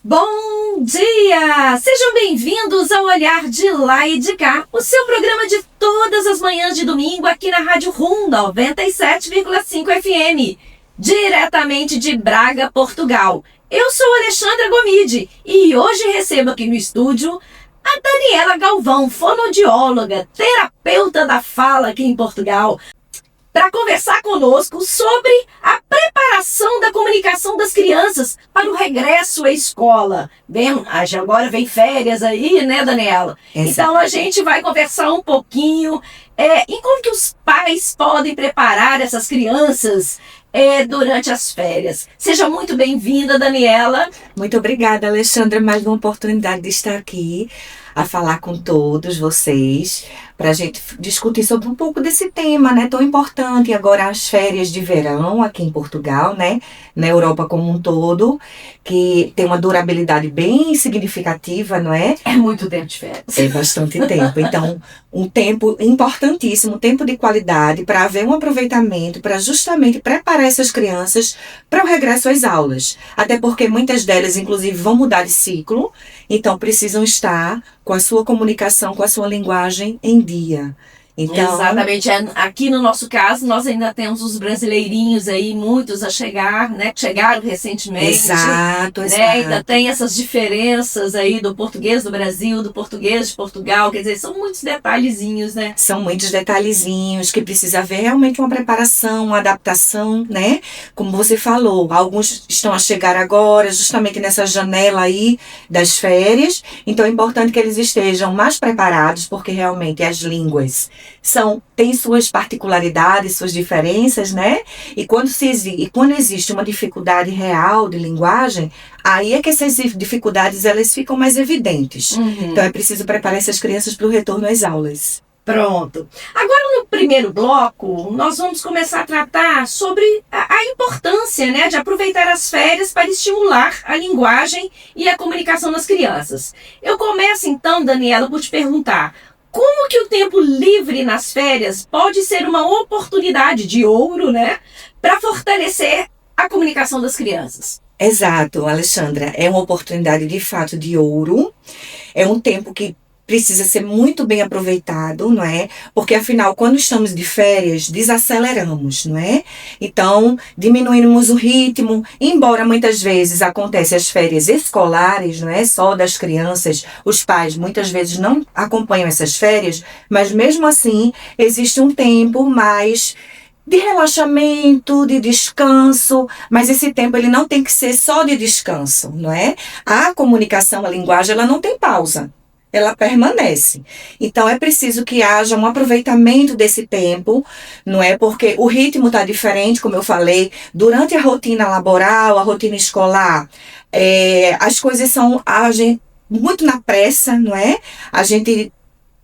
Bom dia! Sejam bem-vindos ao Olhar de Lá e de Cá, o seu programa de todas as manhãs de domingo aqui na Rádio Rum 97,5 FM, diretamente de Braga, Portugal. Eu sou Alexandra Gomide e hoje recebo aqui no estúdio a Daniela Galvão, fonoaudióloga, terapeuta da fala aqui em Portugal, para conversar conosco sobre a preparação da comunicação das crianças para o regresso à escola. Bem, agora vem férias aí, né, Daniela? Exato. Então a gente vai conversar um pouquinho em como que os pais podem preparar essas crianças durante as férias. Seja muito bem-vinda, Daniela. Muito obrigada, Alexandra, mais uma oportunidade de estar aqui a falar com todos vocês, para a gente discutir sobre um pouco desse tema, né, tão importante. Agora as férias de verão aqui em Portugal, né, na Europa como um todo, que tem uma durabilidade bem significativa, não é? É muito tempo de férias. É bastante tempo. Então, um tempo importantíssimo, um tempo de qualidade para haver um aproveitamento, para justamente preparar essas crianças para o regresso às aulas. Até porque muitas delas, inclusive, vão mudar de ciclo, então precisam estar com a sua comunicação, com a sua linguagem em dia. Então, exatamente. Aqui no nosso caso, nós ainda temos os brasileirinhos aí, muitos a chegar, né? Que chegaram recentemente. Exato, né? exato. Ainda tem essas diferenças aí do português do Brasil, do português de Portugal. Quer dizer, são muitos detalhezinhos, né? São muitos detalhezinhos que precisa haver realmente uma preparação, uma adaptação, né? Como você falou, alguns estão a chegar agora, justamente nessa janela aí das férias. Então é importante que eles estejam mais preparados, porque realmente as línguas têm suas particularidades, suas diferenças, né? E quando existe uma dificuldade real de linguagem, aí é que essas dificuldades elas ficam mais evidentes. Uhum. Então é preciso preparar essas crianças para o retorno às aulas. Pronto. Agora, no primeiro bloco, nós vamos começar a tratar sobre a importância, né, de aproveitar as férias para estimular a linguagem e a comunicação das crianças. Eu começo, então, Daniela, por te perguntar: como que o tempo livre nas férias pode ser uma oportunidade de ouro, né, para fortalecer a comunicação das crianças? Exato, Alexandra. É uma oportunidade de fato de ouro. É um tempo que precisa ser muito bem aproveitado, não é? Porque, afinal, quando estamos de férias, desaceleramos, não é? Então, diminuímos o ritmo, embora muitas vezes acontecem as férias escolares, não é? Só das crianças, os pais muitas vezes não acompanham essas férias, mas mesmo assim, existe um tempo mais de relaxamento, de descanso, mas esse tempo ele não tem que ser só de descanso, não é? A comunicação, a linguagem, ela não tem pausa. Ela permanece. Então, é preciso que haja um aproveitamento desse tempo, não é? Porque o ritmo está diferente, como eu falei, durante a rotina laboral, a rotina escolar, as coisas agem muito na pressa, não é? A gente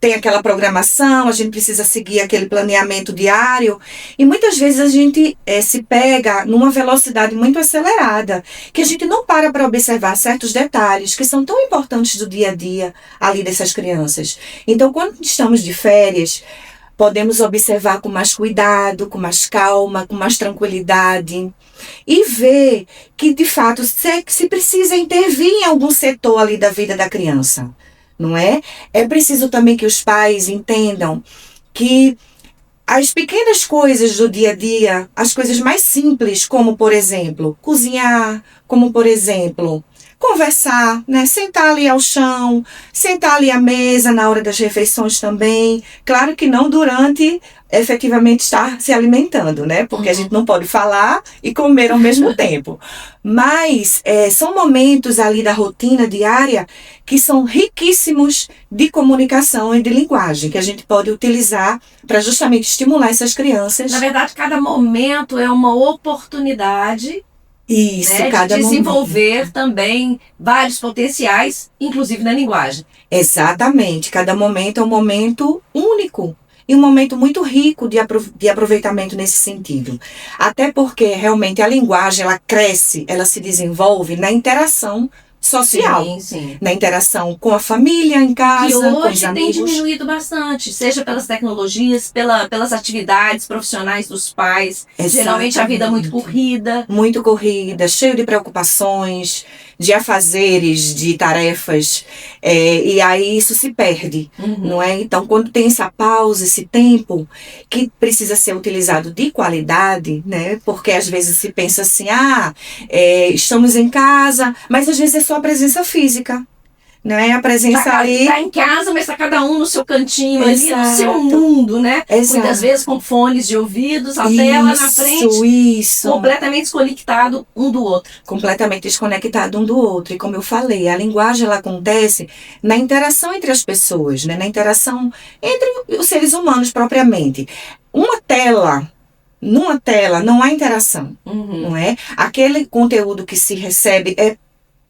tem aquela programação, a gente precisa seguir aquele planeamento diário e muitas vezes a gente se pega numa velocidade muito acelerada, que a gente não para observar certos detalhes que são tão importantes do dia a dia ali dessas crianças. Então, quando estamos de férias, podemos observar com mais cuidado, com mais calma, com mais tranquilidade e ver que, de fato, se precisa intervir em algum setor ali da vida da criança. Não é? É preciso também que os pais entendam que as pequenas coisas do dia a dia, as coisas mais simples, como, por exemplo, cozinhar, como, por exemplo, conversar, né? Sentar ali ao chão, sentar ali à mesa na hora das refeições também. Claro que não durante efetivamente estar se alimentando, né? Porque a gente não pode falar e comer ao mesmo tempo. Mas são momentos ali da rotina diária que são riquíssimos de comunicação e de linguagem, que a gente pode utilizar para justamente estimular essas crianças. Na verdade, cada momento é uma oportunidade, isso, né, de desenvolver também vários potenciais, inclusive na linguagem. Exatamente. Cada momento é um momento único. E um momento muito rico de aproveitamento nesse sentido. Até porque realmente a linguagem ela cresce, ela se desenvolve na interação social. Sim, sim. Na interação com a família, em casa, Que com os hoje tem amigos. diminuído bastante, seja pelas tecnologias, pelas atividades profissionais dos pais. Geralmente a vida é muito Exatamente. corrida. Muito corrida, cheio de preocupações, de afazeres, de tarefas, e aí isso se perde, não é? Então, quando tem essa pausa, esse tempo que precisa ser utilizado de qualidade, né? Porque às vezes se pensa assim, estamos em casa, mas às vezes é só a presença física, não é? A presença ali. Tá em casa, mas tá cada um no seu cantinho, ali no seu Exato. mundo, né? Exato. Muitas vezes com fones de ouvidos, a tela na frente, Isso. completamente desconectado um do outro. Completamente desconectado um do outro. E como eu falei, a linguagem ela acontece na interação entre as pessoas, né? Na interação entre os seres humanos propriamente. Numa tela não há interação, não é? Aquele conteúdo que se recebe é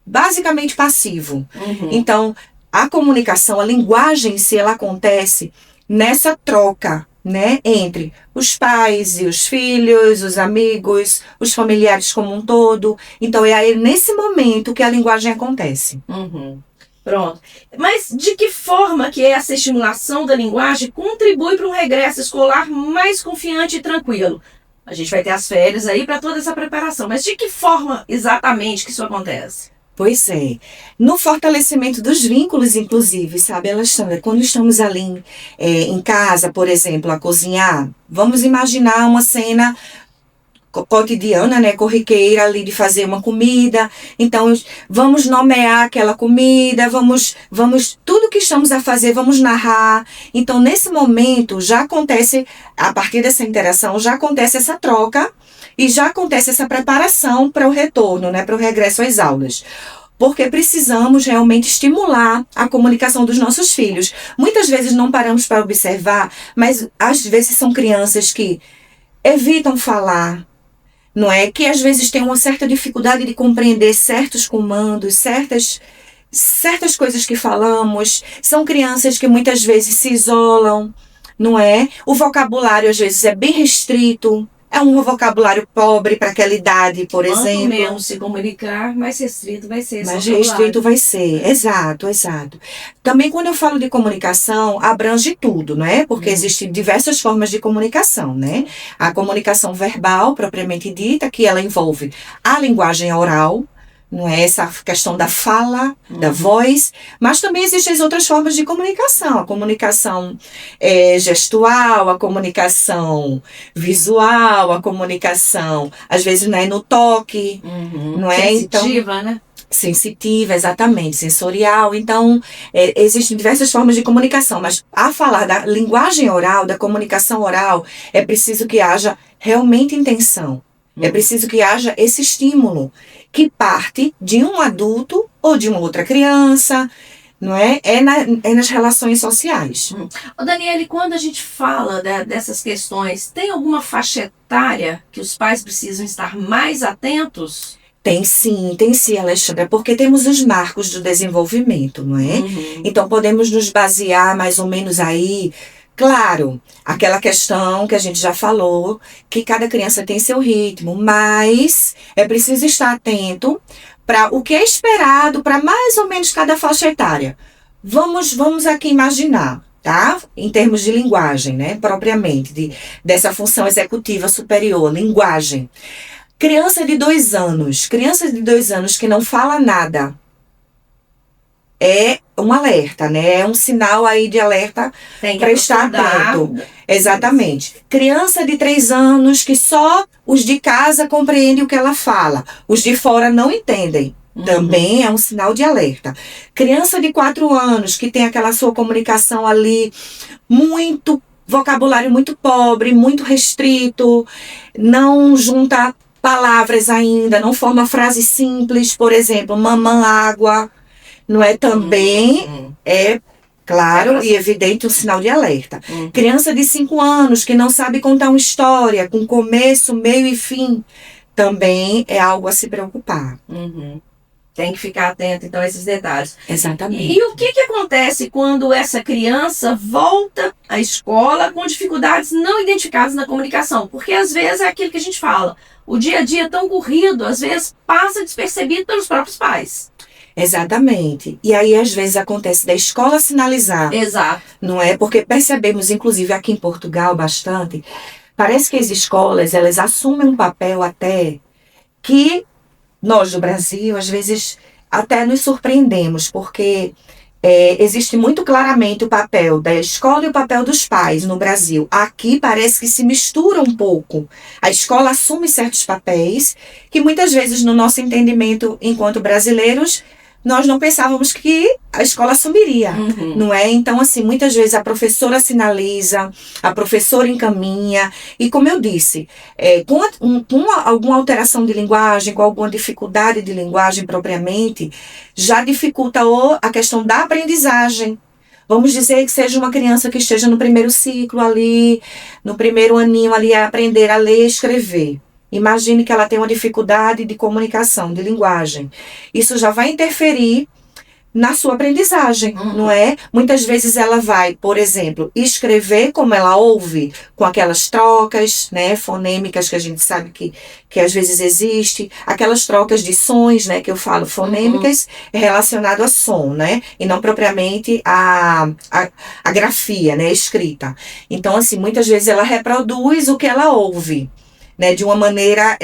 basicamente passivo. Então, a comunicação, a linguagem em si, ela acontece nessa troca, né, entre os pais e os filhos, os amigos, os familiares como um todo. Então, é aí nesse momento que a linguagem acontece. Pronto. Mas de que forma que essa estimulação da linguagem contribui para um regresso escolar mais confiante e tranquilo? A gente vai ter as férias aí para toda essa preparação, mas de que forma exatamente que isso acontece? Pois é. No fortalecimento dos vínculos, inclusive, sabe, Alexandra, quando estamos ali em casa, por exemplo, a cozinhar, vamos imaginar uma cena cotidiana, né, corriqueira ali de fazer uma comida. Então, vamos nomear aquela comida, vamos tudo que estamos a fazer, vamos narrar. Então, nesse momento, já acontece, a partir dessa interação, já acontece essa troca e já acontece essa preparação para o retorno, né, para o regresso às aulas. Porque precisamos realmente estimular a comunicação dos nossos filhos. Muitas vezes não paramos para observar, mas às vezes são crianças que evitam falar, não é? Que às vezes têm uma certa dificuldade de compreender certos comandos, certas coisas que falamos. São crianças que muitas vezes se isolam, não é? O vocabulário às vezes é bem restrito. É um vocabulário pobre para aquela idade, por exemplo. Quanto menos se comunicar, mais restrito vai ser esse Mais vocabulário. restrito vai ser, exato. Também quando eu falo de comunicação, abrange tudo, não é? Porque existem diversas formas de comunicação, né? A comunicação verbal, propriamente dita, que ela envolve a linguagem oral, não é? Essa questão da fala, da voz, mas também existem as outras formas de comunicação. A comunicação gestual, a comunicação visual, a comunicação, às vezes, né, no toque, não é? Sensitiva, então, né? Sensitiva, exatamente, sensorial. Então, existem diversas formas de comunicação, mas a falar da linguagem oral, da comunicação oral, é preciso que haja realmente intenção. É preciso que haja esse estímulo que parte de um adulto ou de uma outra criança, não é? É nas relações sociais. Ô Daniele, quando a gente fala dessas questões, tem alguma faixa etária que os pais precisam estar mais atentos? Tem sim, Alexandra, porque temos os marcos do desenvolvimento, não é? Então, podemos nos basear mais ou menos aí. Claro, aquela questão que a gente já falou, que cada criança tem seu ritmo, mas é preciso estar atento para o que é esperado para mais ou menos cada faixa etária. Vamos aqui imaginar, tá? Em termos de linguagem, né? Propriamente, dessa função executiva superior, linguagem. Criança de 2 anos que não fala nada, é um alerta, né? É um sinal aí de alerta para estar atento. Exatamente. Criança de 3 anos que só os de casa compreendem o que ela fala. Os de fora não entendem. Também é um sinal de alerta. Criança de 4 anos que tem aquela sua comunicação ali vocabulário muito pobre, muito restrito, não junta palavras ainda, não forma frase simples, por exemplo, mamã, água. Não é também, claro e evidente, um sinal de alerta. Criança de 5 anos que não sabe contar uma história com começo, meio e fim, também é algo a se preocupar. Tem que ficar atento, então, a esses detalhes. Exatamente. E o que acontece quando essa criança volta à escola com dificuldades não identificadas na comunicação? Porque, às vezes, é aquilo que a gente fala. O dia a dia tão corrido, às vezes, passa despercebido pelos próprios pais. Exatamente. E aí, às vezes, acontece da escola sinalizar, Exato. não é? Porque percebemos, inclusive aqui em Portugal, bastante, parece que as escolas, elas assumem um papel até que nós do Brasil, às vezes, até nos surpreendemos, porque existe muito claramente o papel da escola e o papel dos pais no Brasil. Aqui parece que se mistura um pouco. A escola assume certos papéis que muitas vezes, no nosso entendimento enquanto brasileiros, nós não pensávamos que a escola assumiria, não é? Então, assim, muitas vezes a professora sinaliza, a professora encaminha, e como eu disse, com alguma alteração de linguagem, com alguma dificuldade de linguagem propriamente, já dificulta a questão da aprendizagem. Vamos dizer que seja uma criança que esteja no primeiro ciclo ali, no primeiro aninho ali, a aprender a ler e escrever. Imagine que ela tem uma dificuldade de comunicação, de linguagem. Isso já vai interferir na sua aprendizagem, não é? Muitas vezes ela vai, por exemplo, escrever como ela ouve, com aquelas trocas, né, fonêmicas que a gente sabe que às vezes existe, aquelas trocas de sons, né, que eu falo, fonêmicas relacionado a som, né, e não propriamente a grafia, né, escrita. Então, assim, muitas vezes ela reproduz o que ela ouve, né, de uma maneira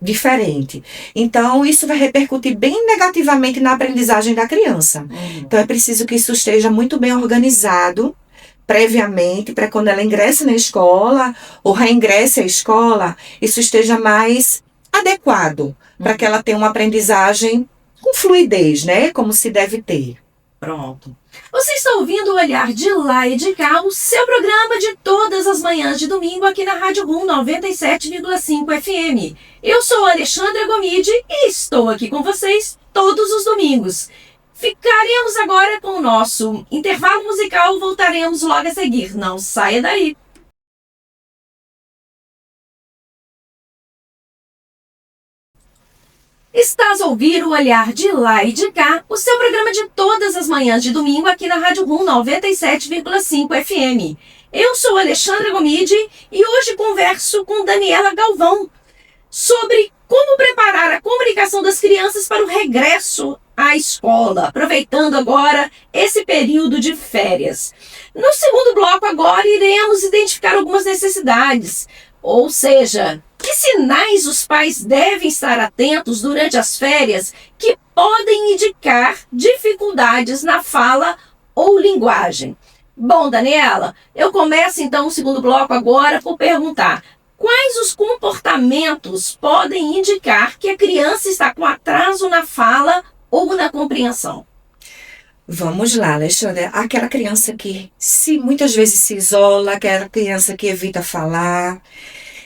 diferente. Então, isso vai repercutir bem negativamente na aprendizagem da criança. Então, é preciso que isso esteja muito bem organizado previamente, para quando ela ingresse na escola ou reingresse à escola, isso esteja mais adequado para que ela tenha uma aprendizagem com fluidez, né, como se deve ter. Pronto. Você está ouvindo o Olhar de Lá e de Cá, o seu programa de todas as manhãs de domingo aqui na Rádio Rum 97,5 FM. Eu sou a Alexandra Gomide e estou aqui com vocês todos os domingos. Ficaremos agora com o nosso intervalo musical, voltaremos logo a seguir. Não saia daí! Estás a ouvir o Olhar de Lá e de Cá, o seu programa de todas as manhãs de domingo aqui na Rádio Rum 97,5 FM. Eu sou Alexandra Gomide e hoje converso com Daniela Galvão sobre como preparar a comunicação das crianças para o regresso à escola, aproveitando agora esse período de férias. No segundo bloco agora iremos identificar algumas necessidades, ou seja, que sinais os pais devem estar atentos durante as férias que podem indicar dificuldades na fala ou linguagem? Bom, Daniela, eu começo então o segundo bloco agora por perguntar: quais os comportamentos podem indicar que a criança está com atraso na fala ou na compreensão? Vamos lá, Alexandra. Aquela criança que muitas vezes se isola, aquela criança que evita falar,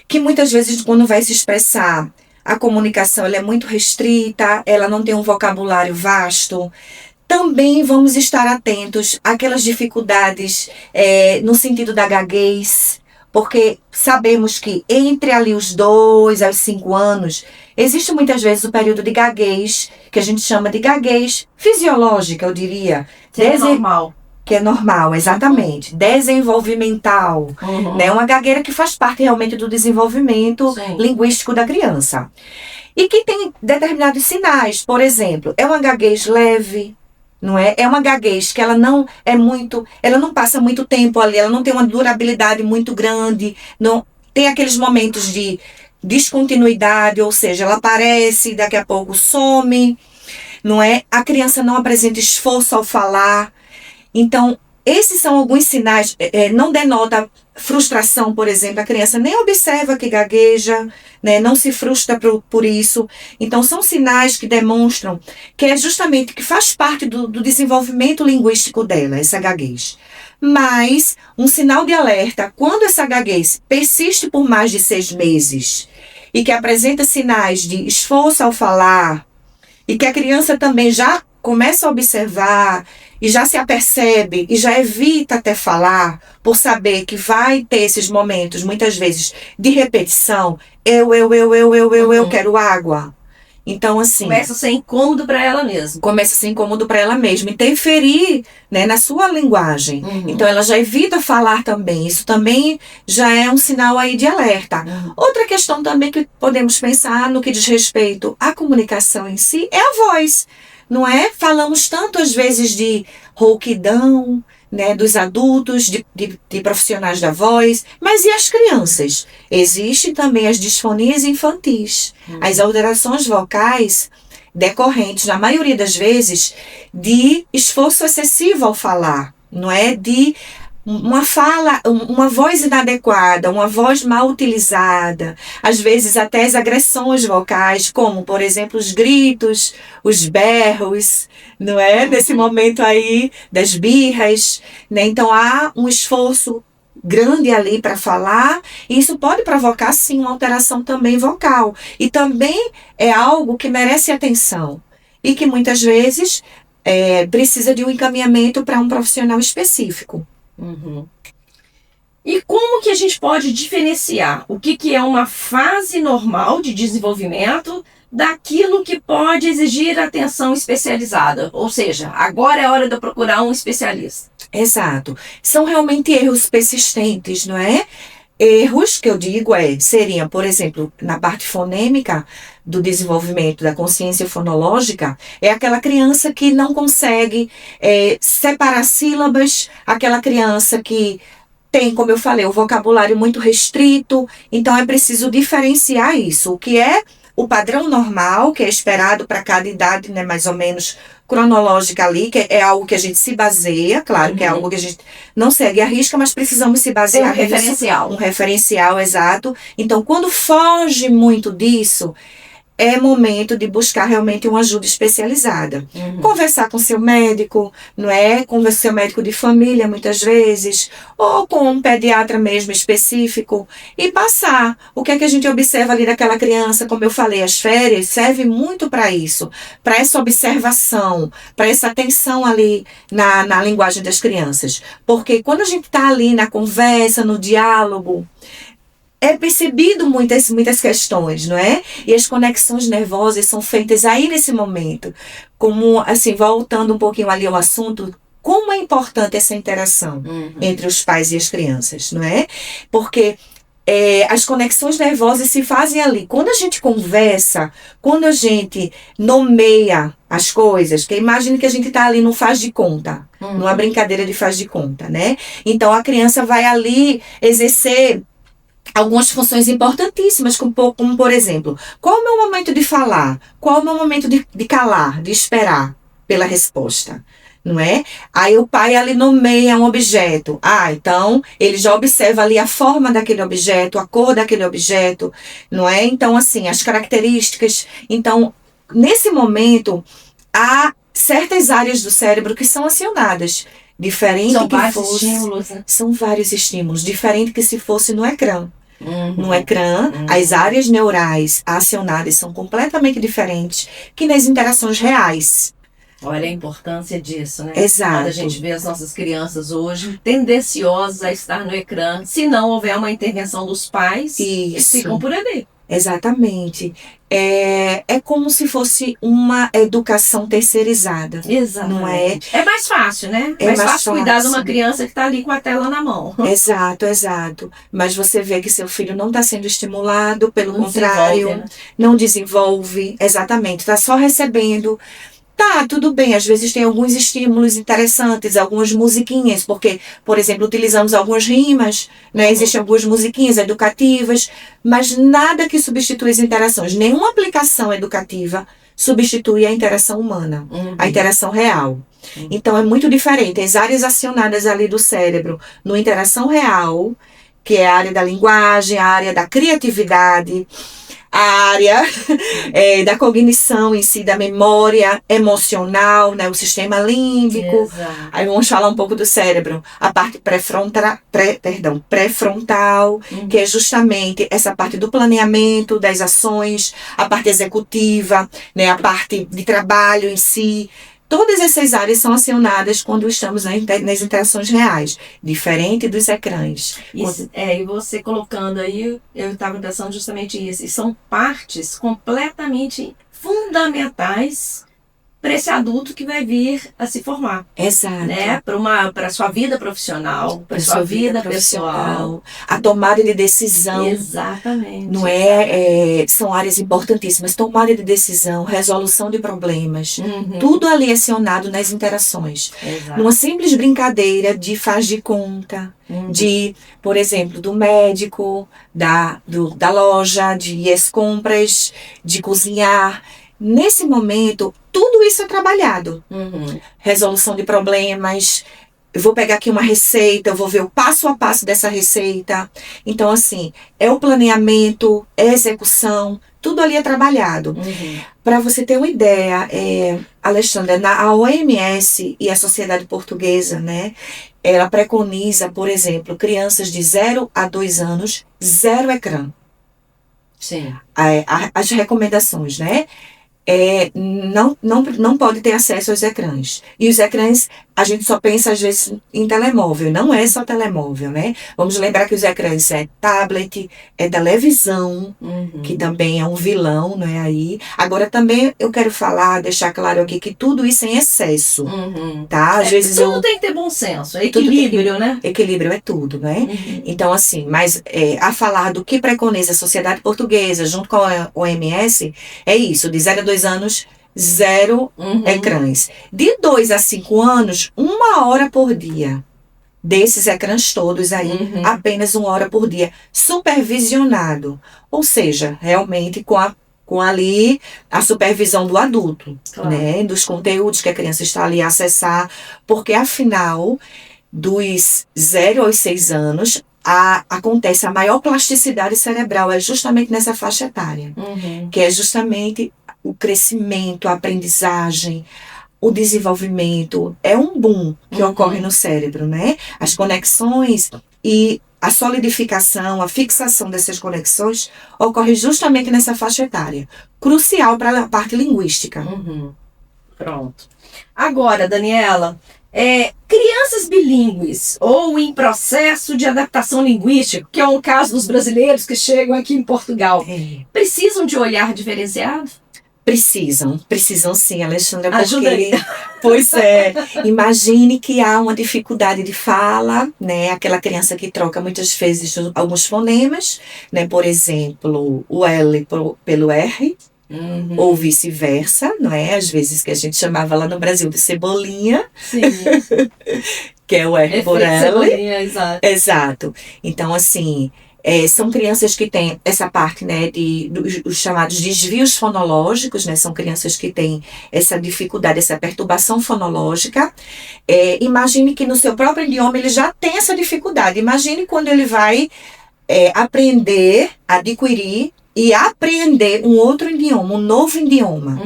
que muitas vezes quando vai se expressar, a comunicação ela é muito restrita, ela não tem um vocabulário vasto. Também vamos estar atentos àquelas dificuldades no sentido da gaguez, porque sabemos que entre ali os 2 aos 5 anos, existe muitas vezes o período de gaguez, que a gente chama de gaguez fisiológica, eu diria. Normal. Que é normal, exatamente. Desenvolvimental. Né? Uma gagueira que faz parte realmente do desenvolvimento linguístico da criança. E que tem determinados sinais. Por exemplo, é uma gaguez leve, não é? É uma gaguez que ela não passa muito tempo ali, ela não tem uma durabilidade muito grande, não tem aqueles momentos de descontinuidade, ou seja, ela aparece, daqui a pouco some, não é? A criança não apresenta esforço ao falar. Então, esses são alguns sinais, não denota frustração, por exemplo, a criança nem observa que gagueja, né, não se frustra por isso. Então, são sinais que demonstram que é justamente que faz parte do desenvolvimento linguístico dela, essa gaguez. Mas, um sinal de alerta, quando essa gaguez persiste por mais de 6 meses e que apresenta sinais de esforço ao falar e que a criança também já começa a observar e já se apercebe e já evita até falar, por saber que vai ter esses momentos, muitas vezes, de repetição. Eu quero água. Então, assim... Começa a ser incômodo para ela mesma. Começa a ser incômodo para ela mesma. Interferir, né, na sua linguagem. Então, ela já evita falar também. Isso também já é um sinal aí de alerta. Outra questão também que podemos pensar no que diz respeito à comunicação em si é a voz. não é? Falamos tanto às vezes de rouquidão, né, dos adultos, de profissionais da voz, mas e as crianças? Existem também as disfonias infantis, as alterações vocais decorrentes, na maioria das vezes, de esforço excessivo ao falar, não é? De uma fala, uma voz inadequada, uma voz mal utilizada, às vezes até as agressões vocais, como, por exemplo, os gritos, os berros, não é? Nesse momento aí das birras, né? Então há um esforço grande ali para falar, e isso pode provocar sim uma alteração também vocal, e também é algo que merece atenção e que muitas vezes precisa de um encaminhamento para um profissional específico. Uhum. E como que a gente pode diferenciar o que é uma fase normal de desenvolvimento daquilo que pode exigir atenção especializada? Ou seja, agora é hora de eu procurar um especialista. Exato. São realmente erros persistentes, não é? Erros que eu digo seriam, por exemplo, na parte fonêmica do desenvolvimento da consciência fonológica, é aquela criança que não consegue separar sílabas, aquela criança que tem, como eu falei, o vocabulário muito restrito, então é preciso diferenciar isso, o que é o padrão normal, que é esperado para cada idade, né, mais ou menos cronológica ali, que é algo que a gente se baseia, claro que é algo que a gente não segue à risca, mas precisamos se basear nisso. Um referencial. Um referencial, exato. Então, quando foge muito disso, é momento de buscar realmente uma ajuda especializada. Conversar com seu médico, não é? Com seu médico de família, muitas vezes, ou com um pediatra mesmo específico, e passar. O que é que a gente observa ali daquela criança? Como eu falei, as férias servem muito para isso, para essa observação, para essa atenção ali na linguagem das crianças. Porque quando a gente está ali na conversa, no diálogo, é percebido muitas questões, não é? E as conexões nervosas são feitas aí nesse momento. Como, assim, voltando um pouquinho ali ao assunto, como é importante essa interação entre os pais e as crianças, não é? Porque as conexões nervosas se fazem ali. Quando a gente conversa, quando a gente nomeia as coisas, que imagine que a gente está ali no faz de conta, numa brincadeira de faz de conta, né? Então, a criança vai ali exercer algumas funções importantíssimas, como por exemplo, qual é o meu momento de falar? Qual é o meu momento de calar, de esperar pela resposta? Não é? Aí o pai ali nomeia um objeto. Então ele já observa ali a forma daquele objeto, a cor daquele objeto, não é? Então, assim, as características. Então, nesse momento, há certas áreas do cérebro que são acionadas. Diferente são que vários fosse, estímulos, né? São vários estímulos, diferente que se fosse no ecrã. No ecrã, as áreas neurais acionadas são completamente diferentes que nas interações reais. Olha a importância disso, né? Exato. Quando a gente vê as nossas crianças hoje tendenciosas a estar no ecrã, se não houver uma intervenção dos pais, eles ficam por ali. Exatamente. É como se fosse uma educação terceirizada. Exatamente. Não é? É mais fácil, né? É mais fácil cuidar de uma criança que está ali com a tela na mão. Exato. Mas você vê que seu filho não está sendo estimulado, pelo contrário, desenvolve, né? Não desenvolve. Exatamente. Está só recebendo. Tá, tudo bem, às vezes tem alguns estímulos interessantes, algumas musiquinhas, porque, por exemplo, utilizamos algumas rimas, né? Existem algumas musiquinhas educativas, mas nada que substitua as interações. Nenhuma aplicação educativa substitui a interação humana, a interação real. Então, é muito diferente. As áreas acionadas ali do cérebro, no interação real, que é a área da linguagem, a área da criatividade, a área da cognição em si, da memória emocional, né, o sistema límbico. Exato. Aí vamos falar um pouco do cérebro. A parte pré-frontal, que é justamente essa parte do planeamento das ações, a parte executiva, né, a parte de trabalho em si. Todas essas áreas são acionadas quando estamos nas interações reais, diferente dos ecrãs. E você colocando aí, eu estava pensando justamente isso. E são partes completamente fundamentais para esse adulto que vai vir a se formar. Exato. Né? Para a sua vida profissional, para a sua vida pessoal. A tomada de decisão. Exatamente. Não são áreas importantíssimas. Tomada de decisão, resolução de problemas. Tudo ali acionado nas interações. Exato. Numa simples brincadeira de faz de conta, de, por exemplo, do médico, da loja, de ir às compras, de cozinhar. Nesse momento, tudo isso é trabalhado. Resolução de problemas. Eu vou pegar aqui uma receita, eu vou ver o passo a passo dessa receita. Então, assim, é o planeamento, é a execução, tudo ali é trabalhado. Para você ter uma ideia, Alexandra, a OMS e a Sociedade Portuguesa, né, ela preconiza, por exemplo, crianças de 0 a 2 anos, 0 ecrã. Sim. As recomendações, né? Não pode ter acesso aos ecrãs. E os ecrãs, a gente só pensa às vezes em telemóvel, não é só telemóvel, né? Vamos lembrar que os ecrãs é tablet, é televisão, que também é um vilão, não é aí? Agora também eu quero deixar claro aqui que tudo isso é em excesso, tá? Às vezes tudo tem que ter bom senso, é equilíbrio, né? Equilíbrio é tudo, né? Então, assim, mas a falar do que preconiza a Sociedade Portuguesa junto com a OMS, é isso, de 0 a 2 anos, 0 ecrãs. De 2 a 5 anos, 1 hora por dia. Desses ecrãs todos aí, apenas 1 hora por dia, supervisionado. Ou seja, realmente com ali a supervisão do adulto, claro, né? Dos conteúdos que a criança está ali a acessar, porque afinal, dos 0 aos 6 anos, acontece a maior plasticidade cerebral, é justamente nessa faixa etária, que é justamente o crescimento, a aprendizagem, o desenvolvimento, é um boom que ocorre no cérebro, né? As conexões e a solidificação, a fixação dessas conexões ocorre justamente nessa faixa etária, crucial para a parte linguística. Pronto. Agora, Daniela, crianças bilíngues ou em processo de adaptação linguística, que é o caso dos brasileiros que chegam aqui em Portugal, precisam de olhar diferenciado? Precisam sim, Alexandra, ajuda aí. Pois é, imagine que há uma dificuldade de fala, né, aquela criança que troca muitas vezes alguns fonemas, né, por exemplo, o L pelo R, ou vice-versa, não é? Às vezes que a gente chamava lá no Brasil de cebolinha, sim. Que é o R por L. Cebolinha, exato. Exato. Então, assim, são crianças que têm essa parte, né, dos chamados desvios fonológicos, né, são crianças que têm essa dificuldade, essa perturbação fonológica. Imagine que no seu próprio idioma ele já tem essa dificuldade. Imagine quando ele vai aprender, adquirir e aprender um outro idioma, um novo idioma.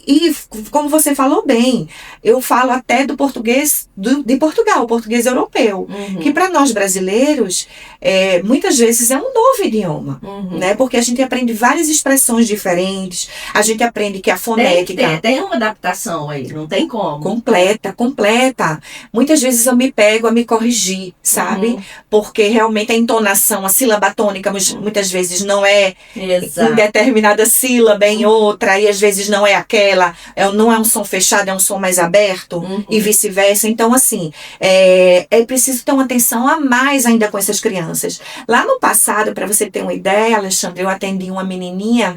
E como você falou bem, eu falo até do português de Portugal, o português europeu, que para nós brasileiros, muitas vezes é um novo idioma, né? Porque a gente aprende várias expressões diferentes, a gente aprende que a fonética... Tem uma adaptação aí, não tem como. Completa. Muitas vezes eu me pego a me corrigir, sabe? Porque realmente a entonação, a sílaba tônica, muitas vezes não é em determinada sílaba, em outra, e às vezes não é aquela. Não é um som fechado, é um som mais aberto, e vice-versa. Então, assim, é preciso ter uma atenção a mais ainda com essas crianças. Lá no passado, para você ter uma ideia, Alexandre, eu atendi uma menininha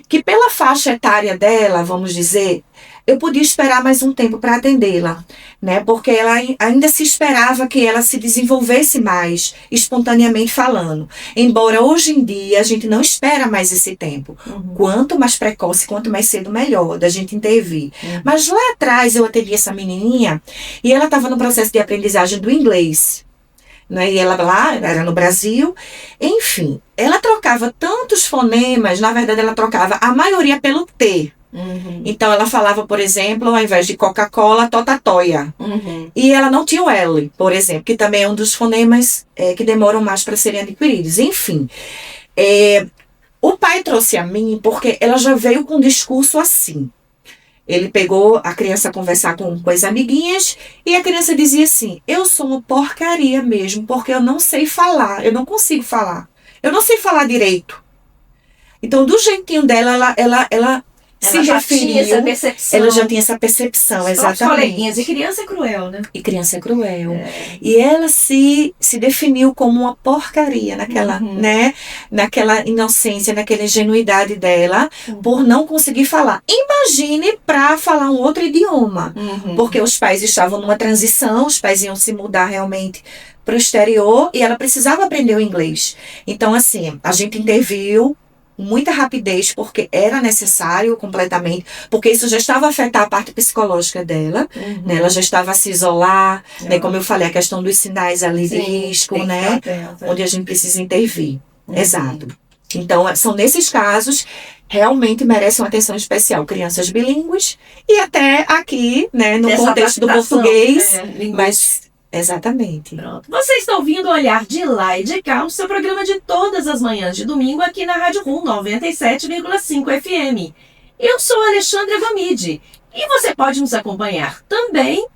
que pela faixa etária dela, vamos dizer, eu podia esperar mais um tempo para atendê-la, né? Porque ela ainda se esperava que ela se desenvolvesse mais, espontaneamente falando. Embora hoje em dia a gente não espera mais esse tempo. Quanto mais precoce, quanto mais cedo, melhor, da gente intervir. Mas lá atrás eu atendi essa menininha e ela estava no processo de aprendizagem do inglês. Né? E ela lá, era no Brasil, enfim, ela trocava tantos fonemas, na verdade ela trocava a maioria pelo T. Então ela falava, por exemplo, ao invés de Coca-Cola, Totatoia. E ela não tinha o L, por exemplo, que também é um dos fonemas que demoram mais para serem adquiridos. Enfim, o pai trouxe a mim porque ela já veio com um discurso assim. Ele pegou a criança a conversar com as amiguinhas e a criança dizia assim: eu sou uma porcaria mesmo, porque eu não sei falar, eu não consigo falar. Eu não sei falar direito. Então, do jeitinho dela, ela Ela já tinha essa percepção. Ela já tinha essa percepção, exatamente. Os coleguinhas. E criança é cruel, né? E criança é cruel. E ela se definiu como uma porcaria naquela, né? Naquela inocência, naquela ingenuidade dela, por não conseguir falar. Imagine para falar um outro idioma. Porque os pais estavam numa transição, os pais iam se mudar realmente para o exterior e ela precisava aprender o inglês. Então, assim, a gente interviu muita rapidez, porque era necessário completamente, porque isso já estava a afetar a parte psicológica dela, né? Ela já estava a se isolar, né? Como eu falei, a questão dos sinais ali de risco, né? Onde a gente precisa intervir. Exato. Então, são nesses casos, realmente merecem uma atenção especial. Crianças bilíngues e até aqui, né? No contexto do português, mas... Exatamente. Pronto. Você está ouvindo o Olhar de Lá e de Cá, o seu programa de todas as manhãs de domingo aqui na Rádio Rum 97,5 FM. Eu sou a Alexandra Gomide e você pode nos acompanhar também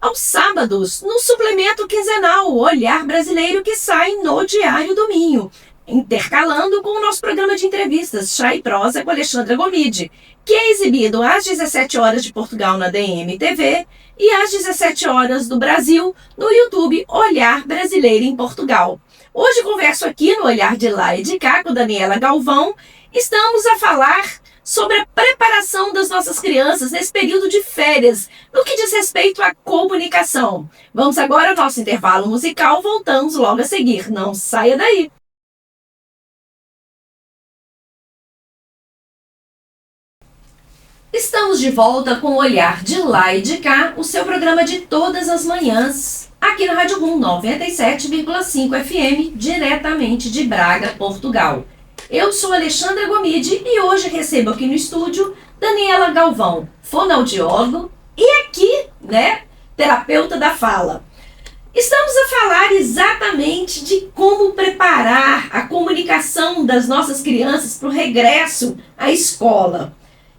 aos sábados no suplemento quinzenal Olhar Brasileiro, que sai no Diário do Minho, intercalando com o nosso programa de entrevistas Chá e Prosa com Alexandra Gomide, que é exibido às 17 horas de Portugal na DMTV e às 17 horas do Brasil no YouTube Olhar Brasileiro em Portugal. Hoje converso aqui no Olhar de Lá e de Cá com Daniela Galvão. Estamos a falar sobre a preparação das nossas crianças nesse período de férias, no que diz respeito à comunicação. Vamos agora ao nosso intervalo musical, voltamos logo a seguir. Não saia daí! Estamos de volta com o Olhar de Lá e de Cá, o seu programa de todas as manhãs, aqui na Rádio Rum 97,5 FM, diretamente de Braga, Portugal. Eu sou Alexandra Gomide e hoje recebo aqui no estúdio Daniela Galvão, fonoaudiólogo e aqui, né, terapeuta da fala. Estamos a falar exatamente de como preparar a comunicação das nossas crianças para o regresso à escola.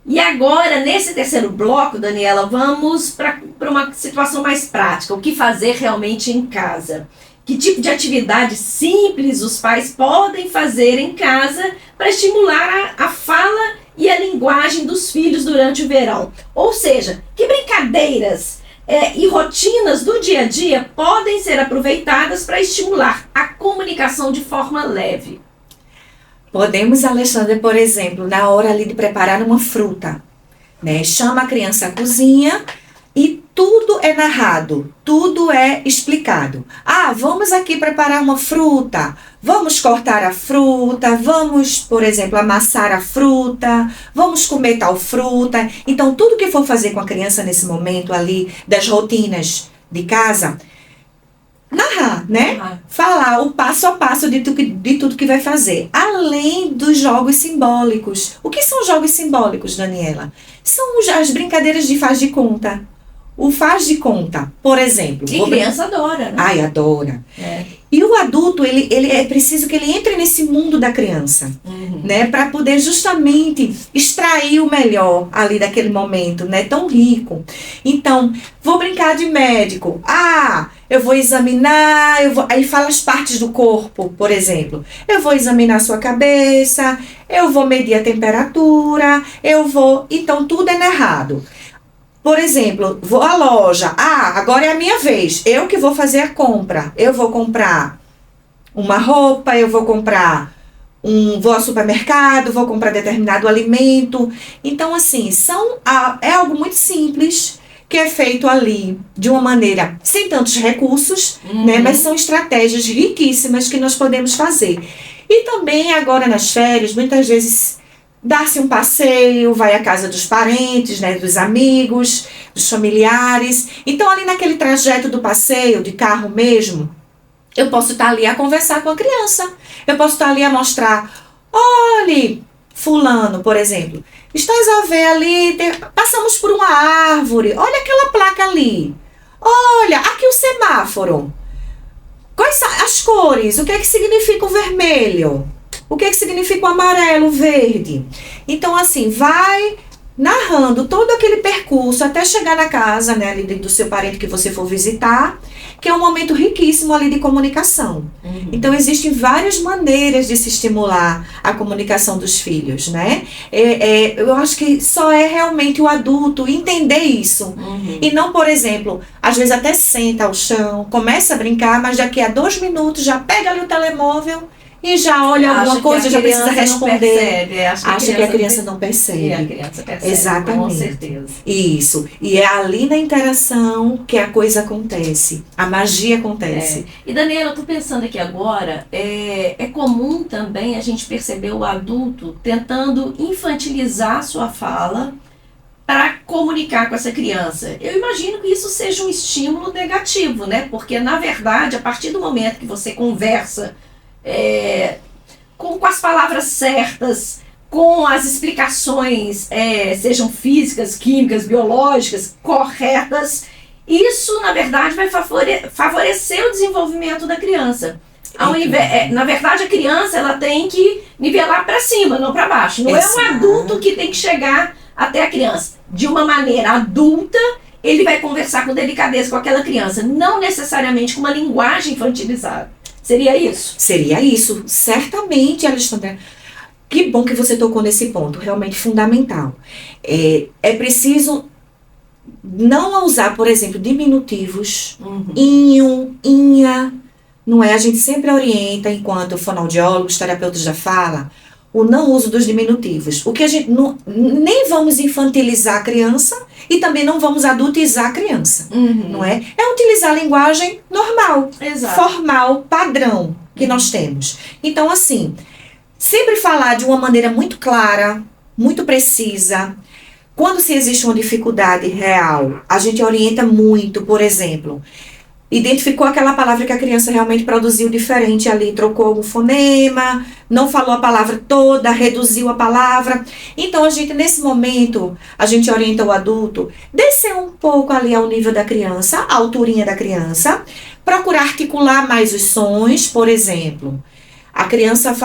E agora, nesse terceiro bloco, Daniela, vamos para uma situação mais prática. O que fazer realmente em casa? Que tipo de atividade simples os pais podem fazer em casa para estimular a fala e a linguagem dos filhos durante o verão? Ou seja, que brincadeiras e rotinas do dia a dia podem ser aproveitadas para estimular a comunicação de forma leve? Podemos, Alexandra, por exemplo, na hora ali de preparar uma fruta, né? Chama a criança à cozinha e tudo é narrado, tudo é explicado. Ah, vamos aqui preparar uma fruta, vamos cortar a fruta, vamos, por exemplo, amassar a fruta, vamos comer tal fruta. Então, tudo que for fazer com a criança nesse momento ali, das rotinas de casa, narrar, né? Falar o passo a passo de tudo que vai fazer. Além dos jogos simbólicos. O que são jogos simbólicos, Daniela? São as brincadeiras de faz de conta. O faz de conta, por exemplo. E criança adora, né? Ai, adora. E o adulto, ele é preciso que ele entre nesse mundo da criança, né? Para poder justamente extrair o melhor ali daquele momento, né? Tão rico. Então, vou brincar de médico. Ah, eu vou examinar, aí fala as partes do corpo, por exemplo. Eu vou examinar sua cabeça, eu vou medir a temperatura, então tudo é narrado. Por exemplo, vou à loja. Ah, agora é a minha vez. Eu que vou fazer a compra. Eu vou comprar uma roupa, eu vou comprar vou ao supermercado, vou comprar determinado alimento. Então, assim, é algo muito simples que é feito ali de uma maneira sem tantos recursos, né? Mas são estratégias riquíssimas que nós podemos fazer. E também agora nas férias, muitas vezes dar-se um passeio, vai à casa dos parentes, né, dos amigos, dos familiares. Então, ali naquele trajeto do passeio, de carro mesmo, eu posso estar ali a conversar com a criança. Eu posso estar ali a mostrar, olhe, fulano, por exemplo, estás a ver ali, passamos por uma árvore, olha aquela placa ali. Olha, aqui o semáforo. Quais são as cores? O que é que significa o vermelho? O que é que significa o amarelo, o verde? Então, assim, vai narrando todo aquele percurso até chegar na casa, né, ali do seu parente que você for visitar, que é um momento riquíssimo ali de comunicação. Então, existem várias maneiras de se estimular a comunicação dos filhos, né? Eu acho que só é realmente o adulto entender isso. E não, por exemplo, às vezes até senta ao chão, começa a brincar, mas daqui a 2 minutos já pega ali o telemóvel e já olha alguma coisa, já precisa responder. Acha que a criança não percebe. E a criança percebe, exatamente. com certeza. Isso. E é ali na interação que a coisa acontece. A magia acontece. E Daniela, eu tô pensando aqui agora, é comum também a gente perceber o adulto tentando infantilizar a sua fala para comunicar com essa criança. Eu imagino que isso seja um estímulo negativo, né? Porque, na verdade, a partir do momento que você conversa com as palavras certas, com as explicações, sejam físicas, químicas, biológicas, corretas, isso, na verdade, vai favorecer o desenvolvimento da criança. Na verdade, a criança ela tem que nivelar para cima, não para baixo. Não é um adulto que tem que chegar até a criança. De uma maneira adulta, ele vai conversar com delicadeza com aquela criança, não necessariamente com uma linguagem infantilizada. Seria isso? Seria isso, certamente, Alexandra. Que bom que você tocou nesse ponto, realmente fundamental. É preciso não usar, por exemplo, diminutivos, inho, inha, não é? A gente sempre orienta, enquanto fonoaudiólogos, terapeutas da fala, o não uso dos diminutivos. O que a gente nem vamos infantilizar a criança e também não vamos adultizar a criança, não é? É utilizar a linguagem normal, formal, padrão que nós temos. Então, assim, sempre falar de uma maneira muito clara, muito precisa. Quando se existe uma dificuldade real, a gente orienta muito, por exemplo, identificou aquela palavra que a criança realmente produziu diferente ali, trocou algum fonema, não falou a palavra toda, reduziu a palavra. Então, a gente, nesse momento, a gente orienta o adulto, descer um pouco ali ao nível da criança, a alturinha da criança, procurar articular mais os sons, por exemplo. A criança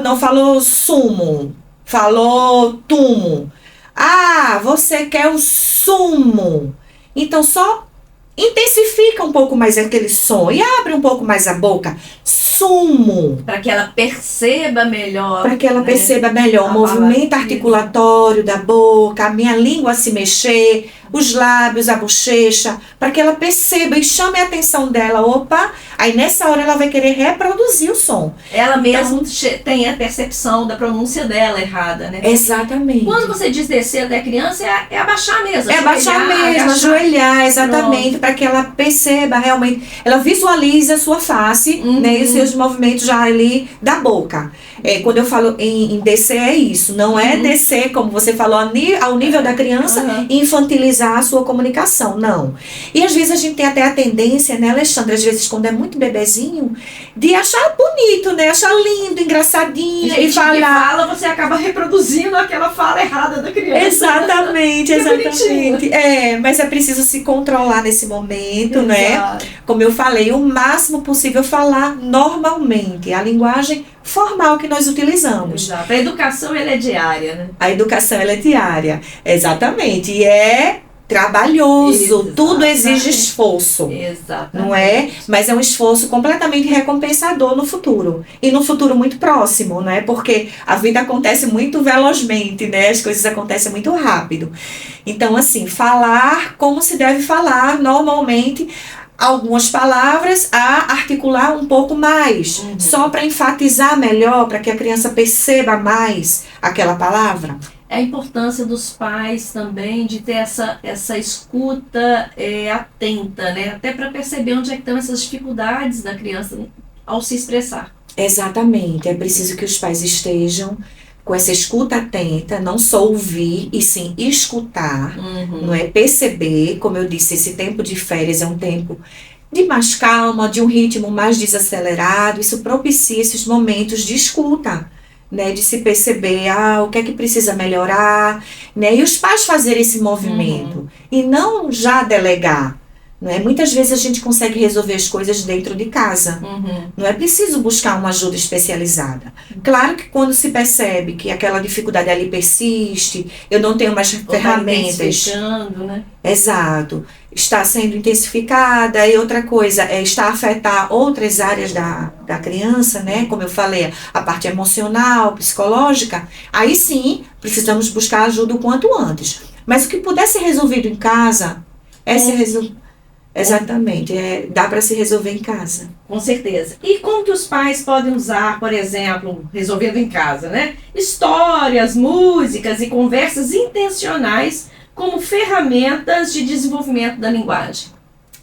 não falou sumo, falou tumo. Ah, você quer o sumo. Então, só intensifica um pouco mais aquele som e abre um pouco mais a boca. Sumo. Para que ela perceba melhor. Para que ela perceba melhor o movimento articulatório da boca, a minha língua se mexer, os lábios, a bochecha, para que ela perceba e chame a atenção dela. Opa, aí nessa hora ela vai querer reproduzir o som. Ela mesmo tem a percepção da pronúncia dela errada, né? Exatamente. Quando você diz descer até a criança, é abaixar mesmo. É abaixar mesmo, ajoelhar, exatamente, para que ela perceba realmente, ela visualize a sua face, né, e os seus movimentos já ali da boca. Quando eu falo em descer, é isso. Não é descer, como você falou, ao nível da criança e infantilizar a sua comunicação. Não. E às vezes a gente tem até a tendência, né, Alexandra, às vezes quando é muito bebezinho, de achar bonito, né? Achar lindo, engraçadinho. E falar. Você acaba reproduzindo aquela fala errada da criança. Exatamente, exatamente. Mas é preciso se controlar nesse momento, né? Como eu falei, o máximo possível falar normalmente. A linguagem formal que nós utilizamos. Exato. A educação, ela é diária, né? A educação, ela é diária. Exatamente. E é trabalhoso. Exatamente. Tudo exige esforço. Exatamente. Não é? Mas é um esforço completamente recompensador no futuro. E no futuro muito próximo, né? Porque a vida acontece muito velozmente, né? As coisas acontecem muito rápido. Então, assim, falar como se deve falar normalmente, algumas palavras a articular um pouco mais, só para enfatizar melhor, para que a criança perceba mais aquela palavra. A importância dos pais também de ter essa escuta atenta, né? Até para perceber onde é que estão essas dificuldades da criança ao se expressar. Exatamente, é preciso que os pais estejam com essa escuta atenta, não só ouvir, e sim escutar, não é? Perceber, como eu disse, esse tempo de férias é um tempo de mais calma, de um ritmo mais desacelerado, isso propicia esses momentos de escuta, né? De se perceber, o que é que precisa melhorar, né? E os pais fazerem esse movimento, e não já delegar, Não é? Muitas vezes a gente consegue resolver as coisas dentro de casa. Não é preciso buscar uma ajuda especializada. Claro que quando se percebe que aquela dificuldade ali persiste, eu não tenho mais ferramentas. Né? Exato. Está sendo intensificada. E outra coisa, está a afetar outras áreas da criança, né? Como eu falei, a parte emocional, psicológica. Aí sim, precisamos buscar ajuda o quanto antes. Mas o que puder ser resolvido em casa, exatamente, dá para se resolver em casa. Com certeza. E como que os pais podem usar, por exemplo, resolvendo em casa, né? Histórias, músicas e conversas intencionais como ferramentas de desenvolvimento da linguagem?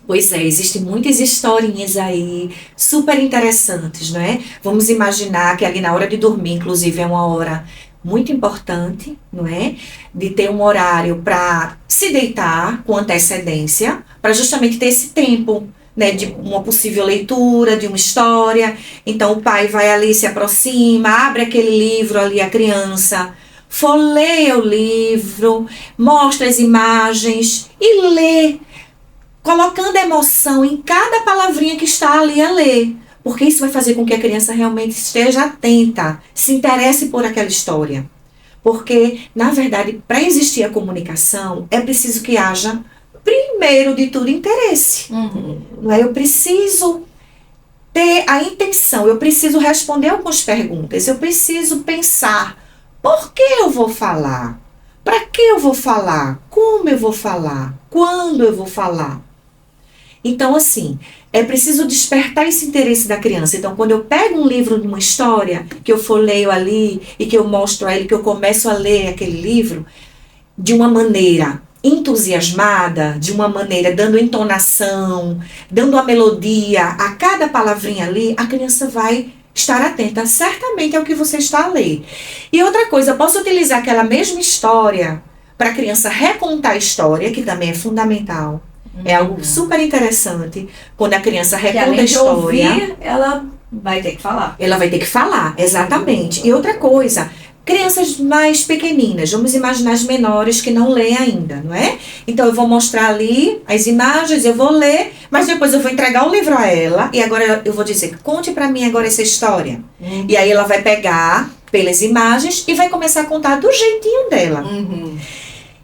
Pois é, existem muitas historinhas aí, super interessantes, não é? Vamos imaginar que ali na hora de dormir, inclusive, é uma hora muito importante, não é? De ter um horário para se deitar com antecedência, para justamente ter esse tempo, né, de uma possível leitura, de uma história. Então o pai vai ali, se aproxima, abre aquele livro ali, a criança, folheia o livro, mostra as imagens e lê, colocando emoção em cada palavrinha que está ali a ler. Porque isso vai fazer com que a criança realmente esteja atenta, se interesse por aquela história. Porque, na verdade, para existir a comunicação, é preciso que haja, primeiro de tudo, interesse. Não é? Eu preciso ter a intenção, eu preciso responder algumas perguntas, eu preciso pensar, por que eu vou falar? Para que eu vou falar? Como eu vou falar? Quando eu vou falar? Então, assim, é preciso despertar esse interesse da criança. Então, quando eu pego um livro de uma história, que eu folheio ali e que eu mostro a ele, que eu começo a ler aquele livro, de uma maneira entusiasmada, de uma maneira dando entonação, dando a melodia a cada palavrinha ali, a criança vai estar atenta certamente ao que você está a ler. E outra coisa, eu posso utilizar aquela mesma história para a criança recontar a história, que também é fundamental. É algo super interessante. Quando a criança reconta a história, ouvir, ela vai ter que falar. Ela vai ter que falar, exatamente. E outra coisa, crianças mais pequeninas, vamos imaginar as menores que não leem ainda, não é? Então eu vou mostrar ali as imagens, eu vou ler, mas depois eu vou entregar o livro a ela e agora eu vou dizer, conte pra mim agora essa história. E aí ela vai pegar pelas imagens e vai começar a contar do jeitinho dela.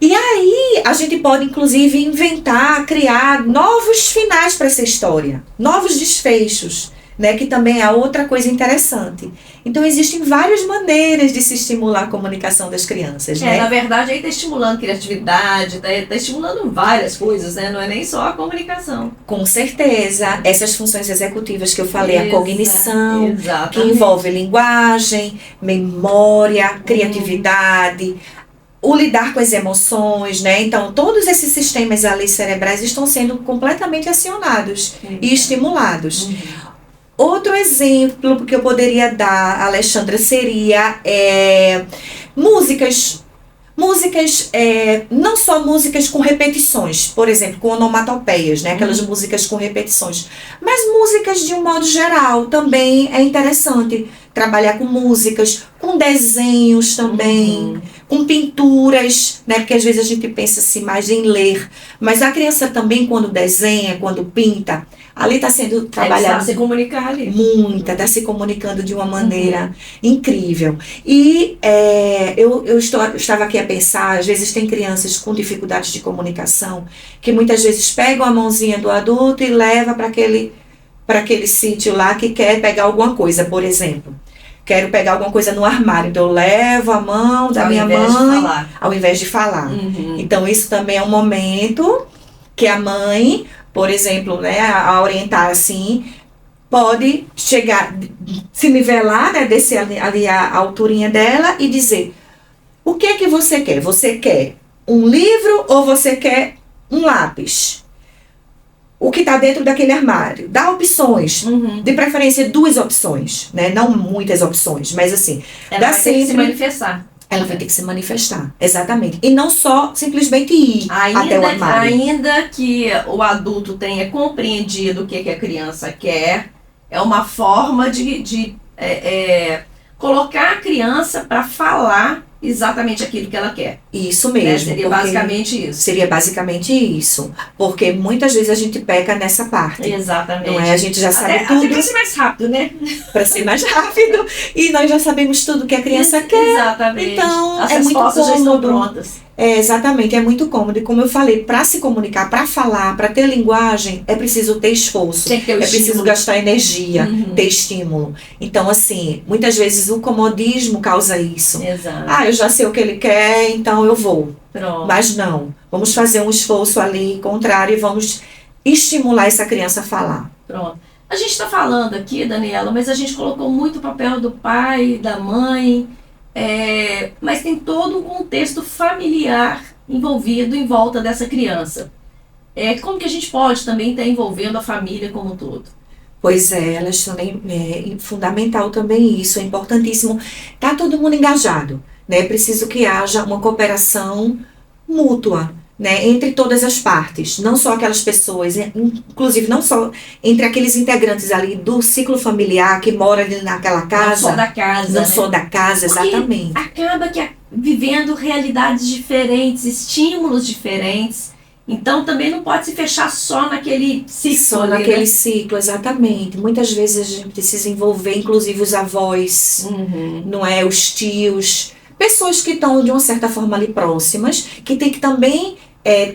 E aí, a gente pode, inclusive, inventar, criar novos finais para essa história, novos desfechos, né, que também é outra coisa interessante. Então, existem várias maneiras de se estimular a comunicação das crianças, né? Na verdade, aí está estimulando criatividade, está estimulando várias coisas, né? Não é nem só a comunicação. Com certeza. Essas funções executivas que eu falei, a cognição, exatamente, que envolve linguagem, memória, criatividade, o lidar com as emoções, né? Então, todos esses sistemas ali cerebrais estão sendo completamente acionados e estimulados. Outro exemplo que eu poderia dar, Alexandra, seria músicas. Músicas, não só músicas com repetições, por exemplo, com onomatopeias, né? Aquelas músicas com repetições, mas músicas de um modo geral também é interessante trabalhar com músicas, com desenhos também, com pinturas, né? Porque às vezes a gente pensa assim mais em ler, mas a criança também quando desenha, quando pinta, ali está sendo trabalhado. Está se comunicar ali. Está se comunicando de uma maneira incrível. E eu estava aqui a pensar, às vezes tem crianças com dificuldades de comunicação, que muitas vezes pegam a mãozinha do adulto e leva para aquele sítio lá que quer pegar alguma coisa, por exemplo. Quero pegar alguma coisa no armário, então eu levo a mão da minha mãe ao invés de falar. Então isso também é um momento que a mãe, por exemplo, né, a orientar assim, pode chegar, se nivelar, né, descer ali a alturinha dela e dizer, o que é que você quer? Você quer um livro ou você quer um lápis? O que está dentro daquele armário? Dá opções, de preferência 2 opções, né? Não muitas opções, mas assim, ela vai ter que se manifestar. Ela vai ter que se manifestar, exatamente. E não só simplesmente ir até o armário. Ainda que o adulto tenha compreendido o que a criança quer, é uma forma de colocar a criança para falar exatamente aquilo que ela quer. Isso mesmo. Seria basicamente isso. Seria basicamente isso. Porque muitas vezes a gente peca nessa parte. Exatamente. Não é? A gente já sabe tudo. Até para ser mais rápido, né? Para ser mais rápido. E nós já sabemos tudo que a criança quer. Exatamente. Então, as é muito respostas já estão cômodo. prontas. Exatamente, é muito cômodo. E como eu falei, para se comunicar, para falar, para ter linguagem, é preciso ter esforço. Tem que ter o preciso estímulo. gastar energia, Uhum. ter estímulo. Então, assim, muitas vezes o comodismo causa isso. Exato. Eu já sei o que ele quer, então eu vou. Pronto. Mas não, vamos fazer um esforço ali contrário e vamos estimular essa criança a falar. Pronto. A gente está falando aqui, Daniela, mas a gente colocou muito o papel do pai, da mãe, mas tem todo um contexto familiar envolvido em volta dessa criança. Como que a gente pode também estar envolvendo a família como um todo? Pois é, elas também, é fundamental também isso, é importantíssimo. Tá todo mundo engajado, né? É preciso que haja uma cooperação mútua, né? Entre todas as partes, não só aquelas pessoas, inclusive não só entre aqueles integrantes ali do ciclo familiar que mora ali naquela casa. Não só da casa, Não né? só da casa, exatamente. Porque acaba que vivendo realidades diferentes, estímulos diferentes. Então também não pode se fechar só naquele ciclo. Só ali, naquele né? ciclo, exatamente. Muitas vezes a gente precisa envolver, inclusive, os avós, Uhum. não é? Os tios, pessoas que estão de uma certa forma ali próximas, que tem que também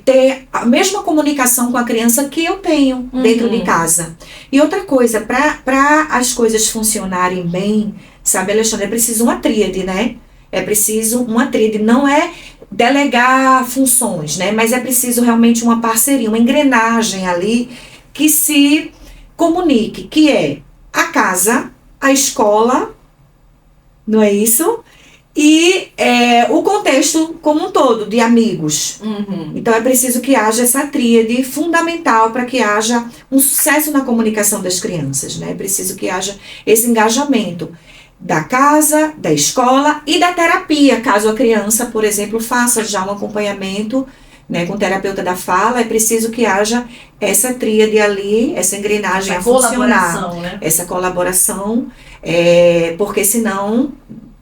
ter a mesma comunicação com a criança que eu tenho dentro de casa. E outra coisa, para as coisas funcionarem bem, sabe, Alexandre, é preciso uma tríade, né? É preciso uma tríade, não é delegar funções, né? Mas é preciso realmente uma parceria, uma engrenagem ali que se comunique, que é a casa, a escola, não é isso? E o contexto como um todo, de amigos. Uhum. Então é preciso que haja essa tríade fundamental para que haja um sucesso na comunicação das crianças, né? É preciso que haja esse engajamento da casa, da escola e da terapia, caso a criança, por exemplo, faça já um acompanhamento, né, com o terapeuta da fala. É preciso que haja essa tríade ali, essa engrenagem a funcionar, né? essa colaboração, porque senão,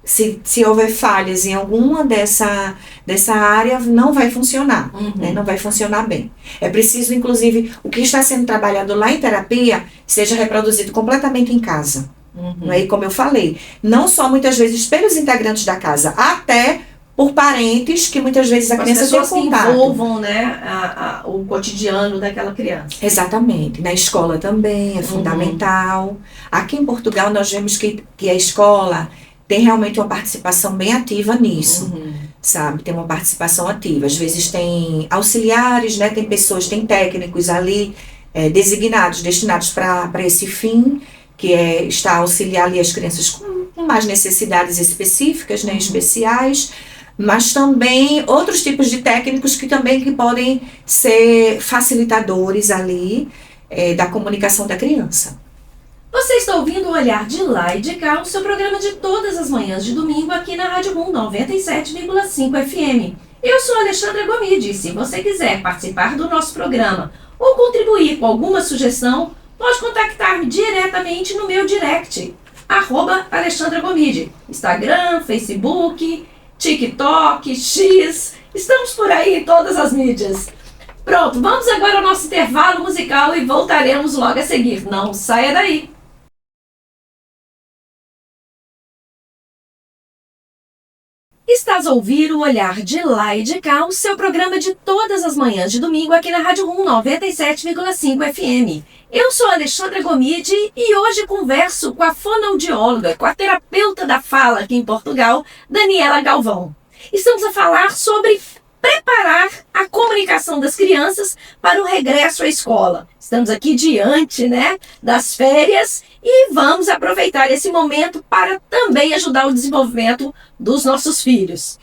se houver falhas em alguma dessa área, não vai funcionar, né? Não vai funcionar bem. É preciso, inclusive, o que está sendo trabalhado lá em terapia seja reproduzido completamente em casa. Não é? E como eu falei, não só muitas vezes pelos integrantes da casa, até por parentes que muitas vezes a criança tem contato. As pessoas que envolvam, né, o cotidiano daquela criança. Exatamente. Na escola também é fundamental. Aqui em Portugal nós vemos que a escola tem realmente uma participação bem ativa nisso, sabe? Tem uma participação ativa. Às vezes tem auxiliares, né? Tem pessoas, tem técnicos ali designados, destinados para esse fim, que está a auxiliar ali as crianças com mais necessidades específicas, né? Especiais, mas também outros tipos de técnicos que podem ser facilitadores ali da comunicação da criança. Você está ouvindo o Olhar de Lá e de Cá, o seu programa de todas as manhãs de domingo aqui na Rádio Rum 97,5 FM. Eu sou Alexandra Gomide e se você quiser participar do nosso programa ou contribuir com alguma sugestão, pode contactar-me diretamente no meu direct, @Alexandra Gomide, Instagram, Facebook, TikTok, X, estamos por aí em todas as mídias. Pronto, vamos agora ao nosso intervalo musical e voltaremos logo a seguir. Não saia daí! Estás a ouvir o Olhar de Lá e de Cá, o seu programa de todas as manhãs de domingo aqui na Rádio Rum 97,5 FM. Eu sou Alexandra Gomide e hoje converso com a fonoaudióloga, com a terapeuta da fala aqui em Portugal, Daniela Galvão. Estamos a falar sobre preparar a comunicação das crianças para o regresso à escola. Estamos aqui diante, né, das férias e vamos aproveitar esse momento para também ajudar o desenvolvimento dos nossos filhos.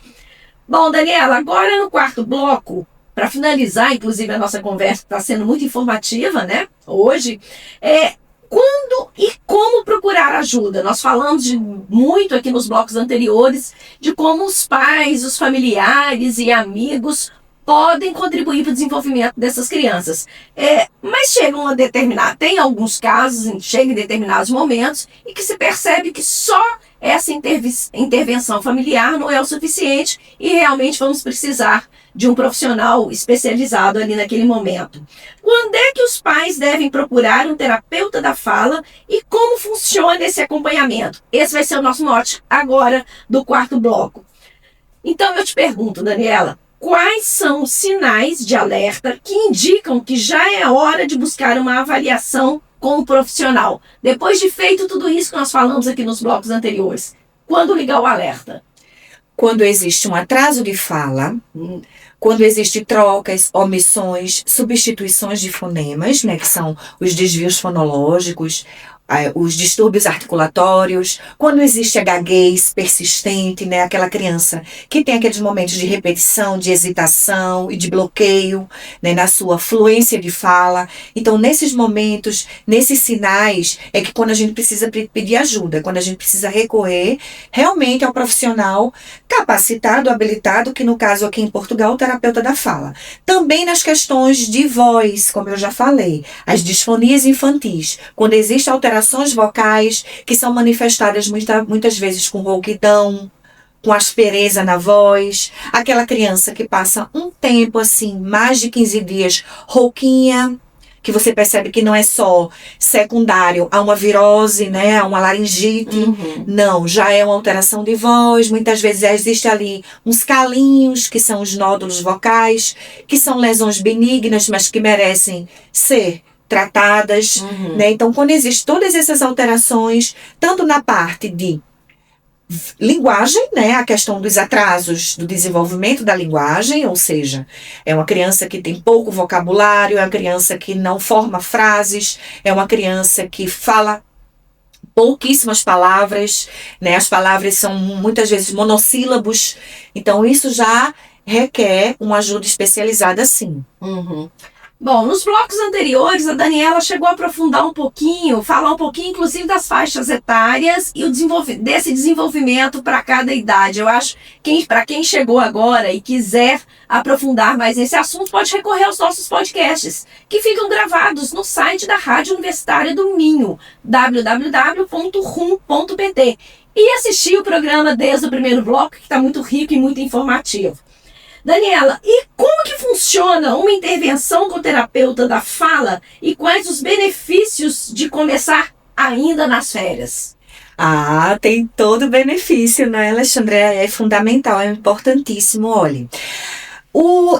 Bom, Daniela, agora no quarto bloco, para finalizar, inclusive, a nossa conversa, que está sendo muito informativa, né, hoje, quando e como procurar ajuda? Nós falamos muito aqui nos blocos anteriores de como os pais, os familiares e amigos podem contribuir para o desenvolvimento dessas crianças. Mas chegam a determinar, tem alguns casos, chega em determinados momentos, e que se percebe que só essa intervenção familiar não é o suficiente e realmente vamos precisar de um profissional especializado ali naquele momento. Quando é que os pais devem procurar um terapeuta da fala e como funciona esse acompanhamento? Esse vai ser o nosso mote agora do quarto bloco. Então eu te pergunto, Daniela, quais são os sinais de alerta que indicam que já é hora de buscar uma avaliação com o profissional? Depois de feito tudo isso que nós falamos aqui nos blocos anteriores, quando ligar o alerta? Quando existe um atraso de fala, quando existem trocas, omissões, substituições de fonemas, né, que são os desvios fonológicos, os distúrbios articulatórios, quando existe a gaguez persistente, né, aquela criança que tem aqueles momentos de repetição, de hesitação e de bloqueio, né, na sua fluência de fala. Então, nesses momentos, nesses sinais, é que quando a gente precisa pedir ajuda, quando a gente precisa recorrer realmente ao profissional capacitado, habilitado, que no caso aqui em Portugal, o terapeuta da fala. Também nas questões de voz, como eu já falei, as disfonias infantis, quando existe alterações vocais que são manifestadas muitas vezes com rouquidão, com aspereza na voz, aquela criança que passa um tempo assim, mais de 15 dias, rouquinha, que você percebe que não é só secundário a uma virose, né, a uma laringite, não, já é uma alteração de voz, muitas vezes existe ali uns calinhos, que são os nódulos vocais, que são lesões benignas, mas que merecem ser tratadas, né? Então, quando existem todas essas alterações, tanto na parte de linguagem, né, a questão dos atrasos do desenvolvimento da linguagem, ou seja, é uma criança que tem pouco vocabulário, é uma criança que não forma frases, é uma criança que fala pouquíssimas palavras, né, as palavras são muitas vezes monossílabos, então isso já requer uma ajuda especializada, sim. Bom, nos blocos anteriores, a Daniela chegou a aprofundar um pouquinho, falar um pouquinho, inclusive, das faixas etárias e desse desenvolvimento para cada idade. Eu acho que para quem chegou agora e quiser aprofundar mais nesse assunto, pode recorrer aos nossos podcasts, que ficam gravados no site da Rádio Universitária do Minho, www.rum.pt, e assistir o programa desde o primeiro bloco, que está muito rico e muito informativo. Daniela, e como que funciona uma intervenção com o terapeuta da fala e quais os benefícios de começar ainda nas férias? Tem todo o benefício, né, Alexandre? É fundamental, é importantíssimo, olha.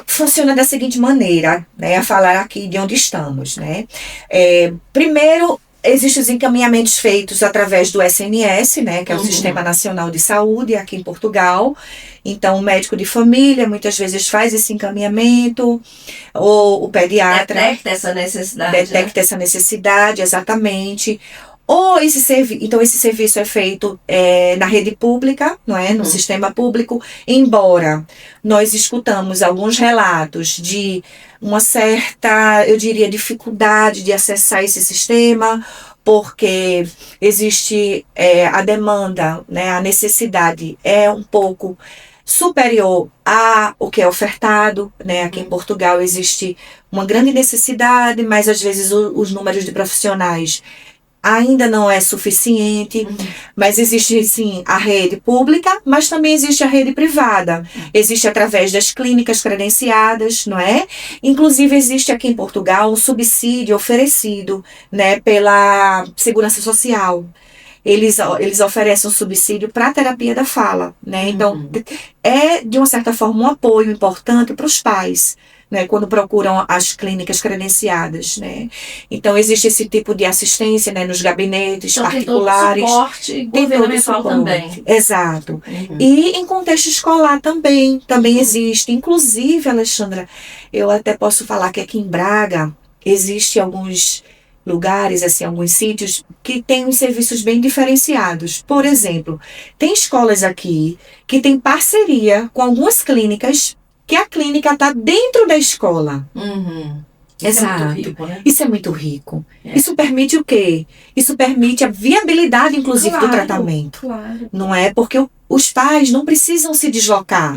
Funciona da seguinte maneira, né, a falar aqui de onde estamos, né? Primeiro, existem os encaminhamentos feitos através do SNS, né, que é o Sistema Nacional de Saúde aqui em Portugal. Então, o médico de família muitas vezes faz esse encaminhamento, ou o pediatra detecta essa necessidade. Essa necessidade, exatamente. Então, esse serviço é feito na rede pública, não é? No sistema público, embora nós escutamos alguns relatos de uma certa, eu diria, dificuldade de acessar esse sistema, porque existe a demanda, né? A necessidade é um pouco superior a o que é ofertado, né? Aqui em Portugal existe uma grande necessidade, mas às vezes os números de profissionais ainda não é suficiente, mas existe sim a rede pública, mas também existe a rede privada. Existe através das clínicas credenciadas, não é? Inclusive existe aqui em Portugal um subsídio oferecido, né, pela Segurança Social. Eles oferecem um subsídio para a terapia da fala, né? Então, é de uma certa forma um apoio importante para os pais, né, quando procuram as clínicas credenciadas, né? Então, existe esse tipo de assistência, né, nos gabinetes particulares. Tem todo o suporte também. Exato. E em contexto escolar também existe. Inclusive, Alexandra, eu até posso falar que aqui em Braga existe alguns lugares, assim, alguns sítios que têm uns serviços bem diferenciados. Por exemplo, tem escolas aqui que têm parceria com algumas clínicas que a clínica está dentro da escola. Exato. É muito rico, né? Isso é muito rico. Isso permite o quê? Isso permite a viabilidade, inclusive, do tratamento. Claro. Não é? Porque os pais não precisam se deslocar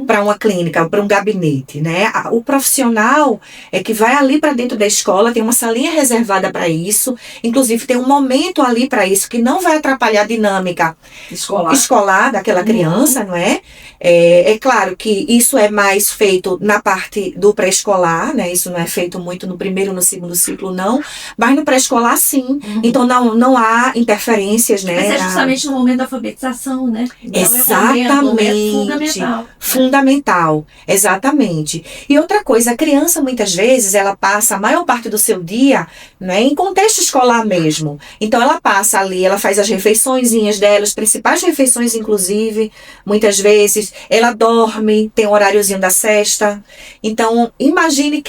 para uma clínica, para um gabinete, né? O profissional é que vai ali para dentro da escola, tem uma salinha reservada para isso, inclusive tem um momento ali para isso, que não vai atrapalhar a dinâmica escolar daquela criança, não é? É claro que isso é mais feito na parte do pré-escolar, né? Isso não é feito muito no primeiro e no segundo ciclo, não. Mas no pré-escolar, sim. Então, não há interferências, né? Mas é justamente no momento da alfabetização, né? Então, exatamente. É um momento fundamental. Fundamental, exatamente. E outra coisa, a criança, muitas vezes, ela passa a maior parte do seu dia, né, em contexto escolar mesmo. Então, ela passa ali, ela faz as refeiçõezinhas dela, as principais refeições, inclusive, muitas vezes. Ela dorme, tem o horáriozinho da sesta. Então, imagine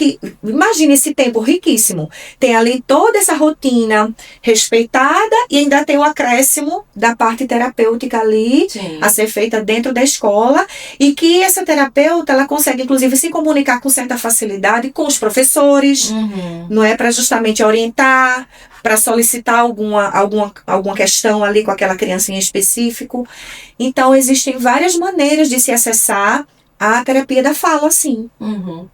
esse tempo riquíssimo. Tem ali toda essa rotina respeitada e ainda tem o acréscimo da parte terapêutica ali, sim, a ser feita dentro da escola, e que essa terapeuta, ela consegue, inclusive, se comunicar com certa facilidade com os professores, não é? Para justamente orientar, para solicitar alguma questão ali com aquela criança em específico. Então, existem várias maneiras de se acessar a terapia da fala, sim.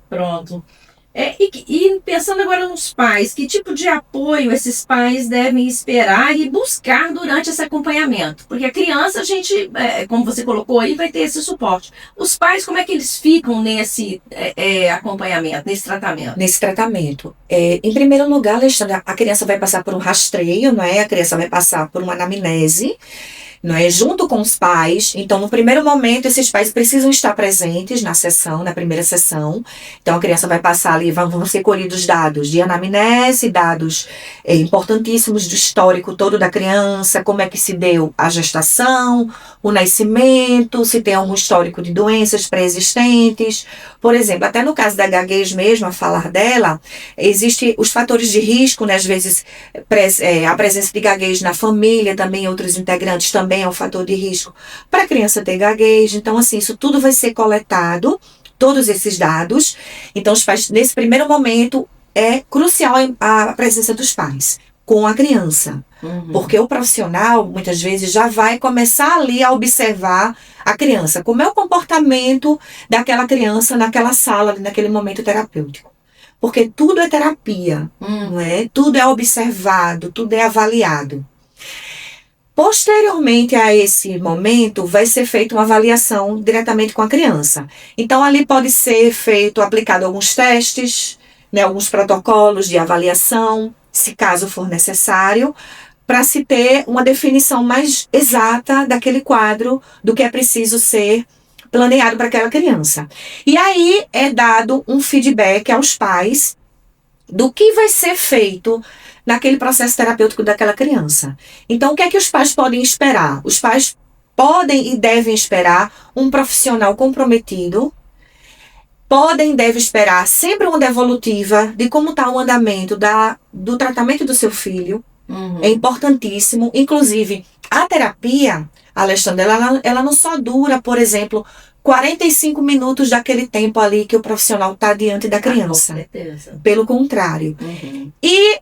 Pronto. E pensando agora nos pais, que tipo de apoio esses pais devem esperar e buscar durante esse acompanhamento? Porque a criança, a gente, como você colocou aí, vai ter esse suporte. Os pais, como é que eles ficam nesse acompanhamento, nesse tratamento? Nesse tratamento. Em primeiro lugar, Alexandra, a criança vai passar por um rastreio, não é? A criança vai passar por uma anamnese, não é? Junto com os pais. Então, no primeiro momento, esses pais precisam estar presentes na sessão, na primeira sessão. Então, a criança vai passar ali, vão ser colhidos dados de anamnese, dados importantíssimos do histórico todo da criança, como é que se deu a gestação, o nascimento, se tem algum histórico de doenças pré-existentes. Por exemplo, até no caso da gaguez mesmo, a falar dela, existem os fatores de risco, né? Às vezes, a presença de gaguez na família, também outros integrantes também é um fator de risco para a criança ter gaguez. Então, assim, isso tudo vai ser coletado, todos esses dados. Então, os pais, nesse primeiro momento, é crucial a presença dos pais com a criança. Porque o profissional, muitas vezes, já vai começar ali a observar a criança. Como é o comportamento daquela criança naquela sala, naquele momento terapêutico. Porque tudo é terapia, não é? Tudo é observado, tudo é avaliado. Posteriormente a esse momento, vai ser feita uma avaliação diretamente com a criança. Então, ali pode ser aplicado alguns testes, né, alguns protocolos de avaliação, se caso for necessário, para se ter uma definição mais exata daquele quadro, do que é preciso ser planeado para aquela criança. E aí é dado um feedback aos pais do que vai ser feito naquele processo terapêutico daquela criança. Então, o que é que os pais podem esperar? Os pais podem e devem esperar um profissional comprometido, podem e devem esperar sempre uma devolutiva de como está o andamento do tratamento do seu filho. É importantíssimo. Inclusive, a terapia, Alexandra, ela não só dura, por exemplo, 45 minutos daquele tempo ali que o profissional está diante da criança. Com certeza. Pelo contrário. E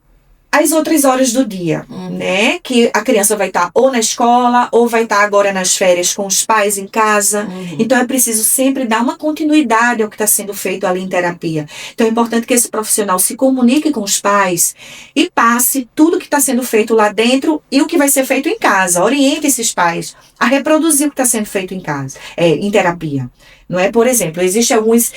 as outras horas do dia, né? Que a criança vai estar ou na escola, ou vai estar agora nas férias com os pais em casa. Então, é preciso sempre dar uma continuidade ao que está sendo feito ali em terapia. Então, é importante que esse profissional se comunique com os pais e passe tudo que está sendo feito lá dentro e o que vai ser feito em casa. Oriente esses pais a reproduzir o que está sendo feito em casa, em terapia. Não é? Por exemplo, existem alguns...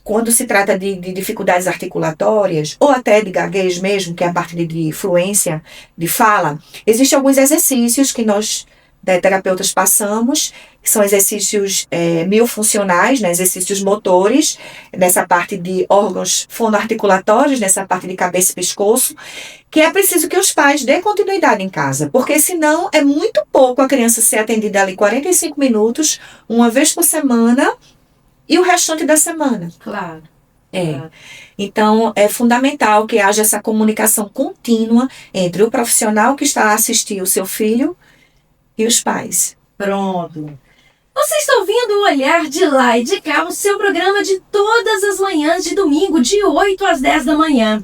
Quando se trata de dificuldades articulatórias, ou até de gaguez mesmo, que é a parte de fluência de fala, existem alguns exercícios que nós, terapeutas, passamos, que são exercícios miofuncionais, né, exercícios motores, nessa parte de órgãos fonoarticulatórios, nessa parte de cabeça e pescoço, que é preciso que os pais dêem continuidade em casa, porque senão é muito pouco a criança ser atendida ali 45 minutos, uma vez por semana, e o restante da semana. Claro. Claro. Então, é fundamental que haja essa comunicação contínua entre o profissional que está a assistir o seu filho e os pais. Pronto. Você está ouvindo o Olhar de Lá e de Cá, o seu programa de todas as manhãs de domingo, de 8 às 10 da manhã.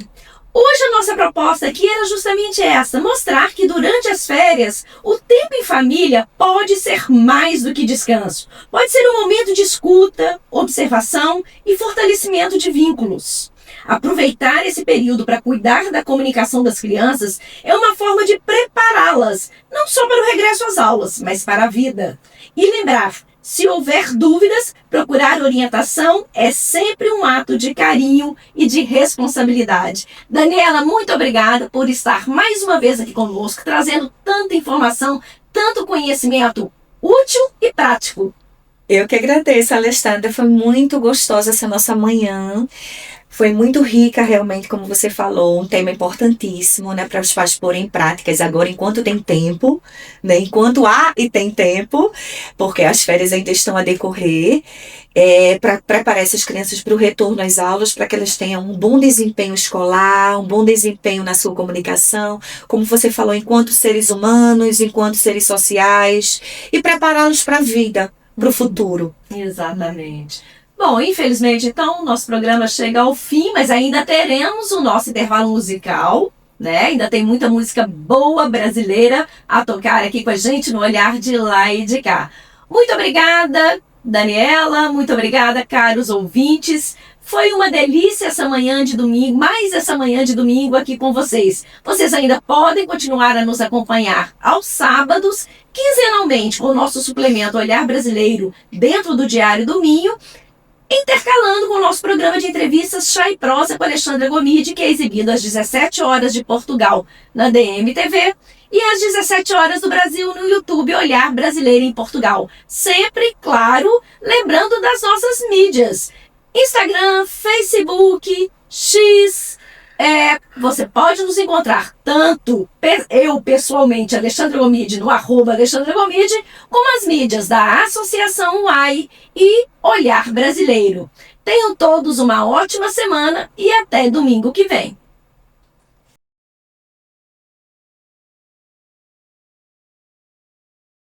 Hoje a nossa proposta aqui era justamente essa, mostrar que durante as férias, o tempo em família pode ser mais do que descanso. Pode ser um momento de escuta, observação e fortalecimento de vínculos. Aproveitar esse período para cuidar da comunicação das crianças é uma forma de prepará-las, não só para o regresso às aulas, mas para a vida. E lembrar, se houver dúvidas, procurar orientação é sempre um ato de carinho e de responsabilidade. Daniela, muito obrigada por estar mais uma vez aqui conosco, trazendo tanta informação, tanto conhecimento útil e prático. Eu que agradeço, Alexandra. Foi muito gostosa essa nossa manhã. Foi muito rica, realmente, como você falou, um tema importantíssimo, né, para os pais porem em práticas agora, enquanto tem tempo, né, enquanto há e tem tempo, porque as férias ainda estão a decorrer, para preparar essas crianças para o retorno às aulas, para que elas tenham um bom desempenho escolar, um bom desempenho na sua comunicação, como você falou, enquanto seres humanos, enquanto seres sociais, e prepará-los para a vida, para o futuro. Exatamente. Bom, infelizmente, então, o nosso programa chega ao fim, mas ainda teremos o nosso intervalo musical, né? Ainda tem muita música boa brasileira a tocar aqui com a gente no Olhar de Lá e de Cá. Muito obrigada, Daniela, muito obrigada, caros ouvintes. Foi uma delícia essa manhã de domingo, mais essa manhã de domingo aqui com vocês. Vocês ainda podem continuar a nos acompanhar aos sábados, quinzenalmente, com o nosso suplemento Olhar Brasileiro dentro do Diário do Minho, intercalando com o nosso programa de entrevistas Chá e Prosa com Alexandra Gomide, que é exibido às 17 horas de Portugal na DMTV e às 17 horas do Brasil no YouTube Olhar Brasileiro em Portugal. Sempre, claro, lembrando das nossas mídias. Instagram, Facebook, X. Você pode nos encontrar tanto eu pessoalmente, Alexandra Gomide, no @Alexandra Gomide, como as mídias da Associação UAI e Olhar Brasileiro. Tenham todos uma ótima semana e até domingo que vem.